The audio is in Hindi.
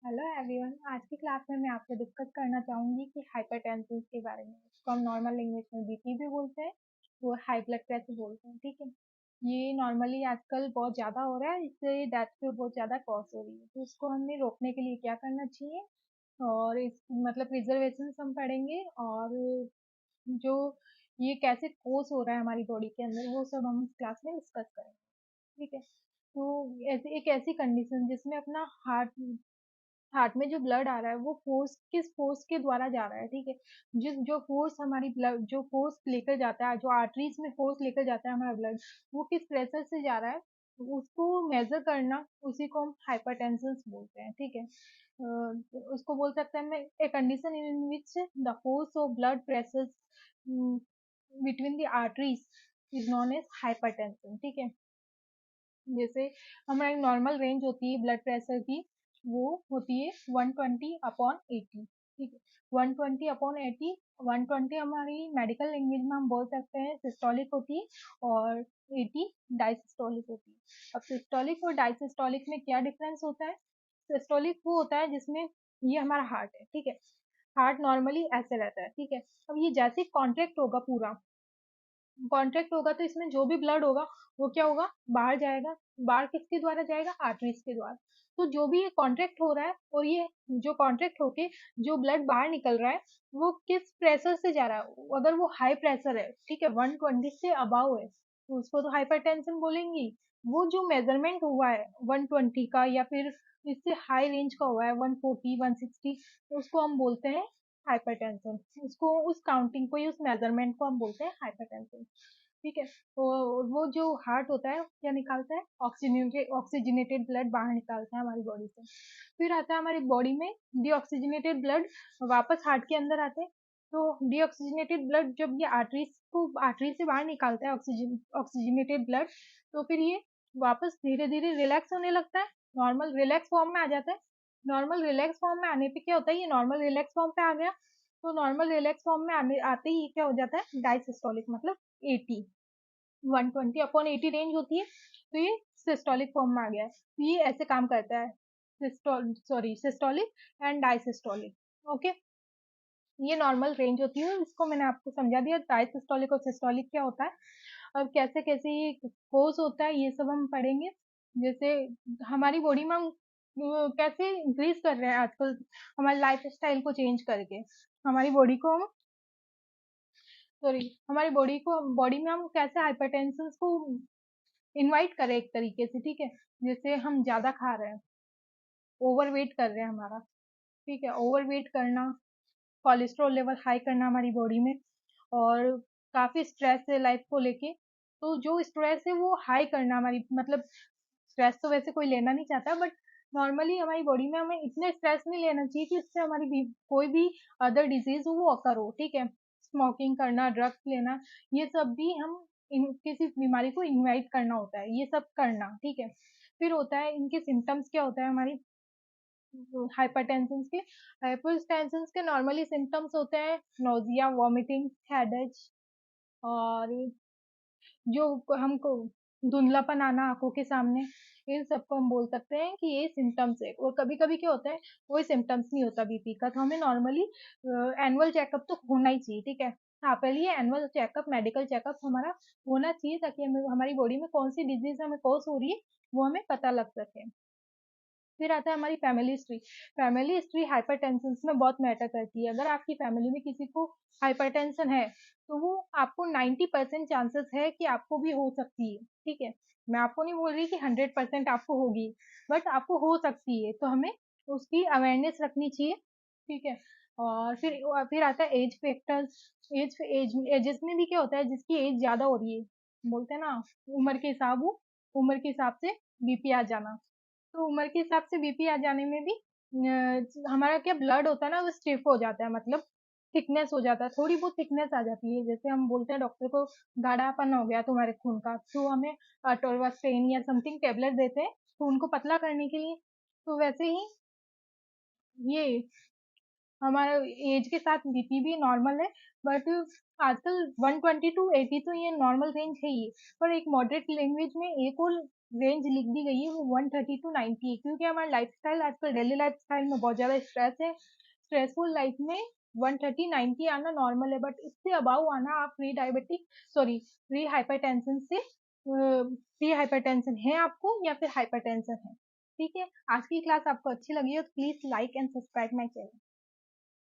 Hello everyone. आज की क्लास में मैं आपसे डिस्कस करना चाहूँगी कि हाइपरटेंशन के बारे में, इसको हम नॉर्मल लैंग्वेज में बीपी भी बोलते हैं, वो हाई ब्लड प्रेशर बोलते हैं। ठीक है, ये नॉर्मली आजकल बहुत ज़्यादा हो रहा है, इससे डेथ पे बहुत ज़्यादा कॉज हो रही है। तो इसको हमें रोकने के लिए क्या करना चाहिए, और इस मतलब प्रिजर्वेशन हम पढ़ेंगे, और जो ये कैसे कोर्स हो रहा है हमारी बॉडी के अंदर, वो सब हम इस क्लास में डिस्कस करेंगे। ठीक है, तो ऐसे एक ऐसी कंडीशन जिसमें अपना हार्ट हार्ट में जो ब्लड आ रहा है वो फोर्स किस फोर्स के द्वारा जा रहा है। ठीक है, जिस जो फोर्स हमारी ब्लड जो फोर्स लेकर जाता है, जो आर्टरीज में फोर्स लेकर जाता है हमारा ब्लड, वो किस प्रेशर से जा रहा है, उसको मेजर करना, उसी को हम हाइपरटेंशन बोलते हैं। ठीक है, उसको बोल सकते हैं a condition in which the force of blood pressure between the arteries is known as hypertension. ठीक है, जैसे हमारी नॉर्मल रेंज होती है ब्लड प्रेशर की, वो होती है 120/80। ठीक है, 120/80। 120 हमारी मेडिकल लैंग्वेज में हम बोल सकते हैं सिस्टोलिक होती है, और 80 डायसिस्टोलिक होती है। अब सिस्टोलिक और डायसिस्टोलिक में क्या डिफरेंस होता है? सिस्टोलिक वो होता है जिसमें ये हमारा हार्ट है। ठीक है, हार्ट नॉर्मली ऐसे रहता है। ठीक है, अब ये जैसे कॉन्ट्रैक्ट होगा, पूरा कॉन्ट्रैक्ट होगा, तो इसमें जो भी ब्लड होगा वो क्या होगा, बाहर जाएगा। बाहर किसके द्वारा जाएगा? आर्टरीज के द्वारा। तो जो भी ये कॉन्ट्रैक्ट हो रहा है, और ये जो कॉन्ट्रैक्ट होके जो ब्लड बाहर निकल रहा है, वो किस प्रेशर से जा रहा है? अगर वो हाई प्रेशर है, ठीक है, 120 से अबाव है, तो उसको तो हाइपरटेंशन बोलेंगे। वो जो मेजरमेंट हुआ है 120 का, या फिर इससे हाई रेंज का हुआ है 140 160, उसको हम बोलते हैं हाइपरटेंशन। उसको उस काउंटिंग को, उस मेजरमेंट को हम बोलते हैं हाइपरटेंशन। ठीक है, तो वो जो हार्ट होता है क्या निकालता है? ऑक्सीजनेटेड ब्लड बाहर निकालता है हमारी बॉडी से। फिर आता है हमारी बॉडी में डीऑक्सीजनेटेड ब्लड, वापस हार्ट के अंदर आते हैं। तो डीऑक्सीजनेटेड ब्लड जब ये आर्टरी से बाहर निकालता है ऑक्सीजनेटेड ब्लड, तो फिर ये वापस धीरे धीरे रिलैक्स होने लगता है, नॉर्मल रिलैक्स फॉर्म में आ जाता है। नॉर्मल रिलैक्स फॉर्म में आने पे क्या होता है, ये नॉर्मल रिलैक्स फॉर्म पे आ गया। तो नॉर्मल रिलैक्स फॉर्म में आते ही क्या हो जाता है, डायसिस्टोलिक, मतलब 80। 120/80 रेंज होती है, तो ये सिस्टोलिक फॉर्म में आ गया है। तो ये ऐसे काम करता है, सिस्टोलिक एंड डायसिस्टोलिक। ओके, ये नॉर्मल रेंज होती है, इसको मैंने आपको समझा दिया डायसिस्टोलिक और सिस्टोलिक क्या होता है। अब कैसे कैसे ये कोर्स होता है, ये सब हम पढ़ेंगे। जैसे हमारी बॉडी में हम कैसे इंक्रीज कर रहे हैं आजकल, हमारी लाइफ स्टाइल को चेंज करके हमारी बॉडी को हम सॉरी हमारी बॉडी में हम कैसे हाइपरटेंशन को इनवाइट करें एक तरीके से। ठीक है, जैसे हम ज्यादा खा रहे हैं, ओवरवेट कर रहे हैं हमारा। ठीक है, ओवरवेट करना, कोलेस्ट्रॉल लेवल हाई करना हमारी बॉडी में, और काफ़ी स्ट्रेस है लाइफ को लेके। तो जो स्ट्रेस है वो हाई करना हमारी, मतलब स्ट्रेस तो वैसे कोई लेना नहीं चाहता, बट नॉर्मली हमारी बॉडी में हमें इतने स्ट्रेस नहीं लेना चाहिए कि उससे हमारी कोई भी अदर डिजीज हो वो अकर हो। ठीक है, स्मोकिंग करना, ड्रग्स लेना, ये सब भी हम किसी बीमारी को इनवाइट करना होता है, ये सब करना। ठीक है, फिर होता है इनके सिम्टम्स क्या होता है हमारी हाइपरटेंशन के नॉर्मली सिम्टम्स होते हैं नोजिया, वॉमिटिंग, हेडेक, और जो हमको धुंधलापन आना आंखों के सामने, इन सबको हम बोल सकते हैं कि ये सिम्टम्स है। और कभी कभी क्या होता है, कोई सिम्टम्स नहीं होता बीपी का, तो हमें नॉर्मली एनुअल चेकअप तो होना ही चाहिए। ठीक है, हाँ, पहले ये एनुअल चेकअप, मेडिकल चेकअप हमारा होना चाहिए, ताकि हमें हमारी बॉडी में कौन सी डिजीज हमें कॉज हो रही है वो हमें पता लग सके। फिर आता है हमारी family history. Family history hypertension में बहुत मैटर करती है। अगर आपकी फैमिली में किसी को हाइपरटेंशन है, तो वो आपको 90% चांसेस है कि आपको भी हो सकती है। ठीक है, मैं आपको नहीं बोल रही कि 100% आपको होगी, बट आपको हो सकती है, तो हमें उसकी अवेयरनेस रखनी चाहिए। ठीक है, और फिर आता है एज फैक्टर्स। एजेस में भी क्या होता है, जिसकी एज ज्यादा हो रही है, बोलते हैं ना, उम्र के हिसाब से बीपी आ जाना। तो उम्र के हिसाब से बीपी आ जाने में भी हमारा क्या ब्लड होता है ना, वो स्टिफ हो जाता है, मतलब थिकनेस हो जाता है, थोड़ी बहुत थिकनेस आ जाती है। जैसे हम बोलते हैं डॉक्टर को गाढ़ापन हो गया तुम्हारे खून का, तो हमें टोरवास्टेन या समथिंग टेबलेट देते हैं खून को पतला करने के लिए। तो वैसे ही ये हमारा एज के साथ बीपी भी नॉर्मल है, बट आजकल 120 to 80 तो ये नॉर्मल रेंज है ही। पर एक मॉडरेट लैंग्वेज में एक और रेंज लिख दी गई है वो 130 टू 90 है, क्योंकि हमारा लाइफस्टाइल आजकल डेली लाइफस्टाइल में बहुत ज़्यादा स्ट्रेस है। स्ट्रेसफुल लाइफ में 130 90 आना नॉर्मल है, बट इससे अबाउ आना आप pre diabetic, sorry, pre hypertension से, प्री हाइपरटेंशन है आपको या फिर हाइपरटेंशन है। ठीक है, आज की क्लास आपको अच्छी लगी हो तो please like and subscribe my channel.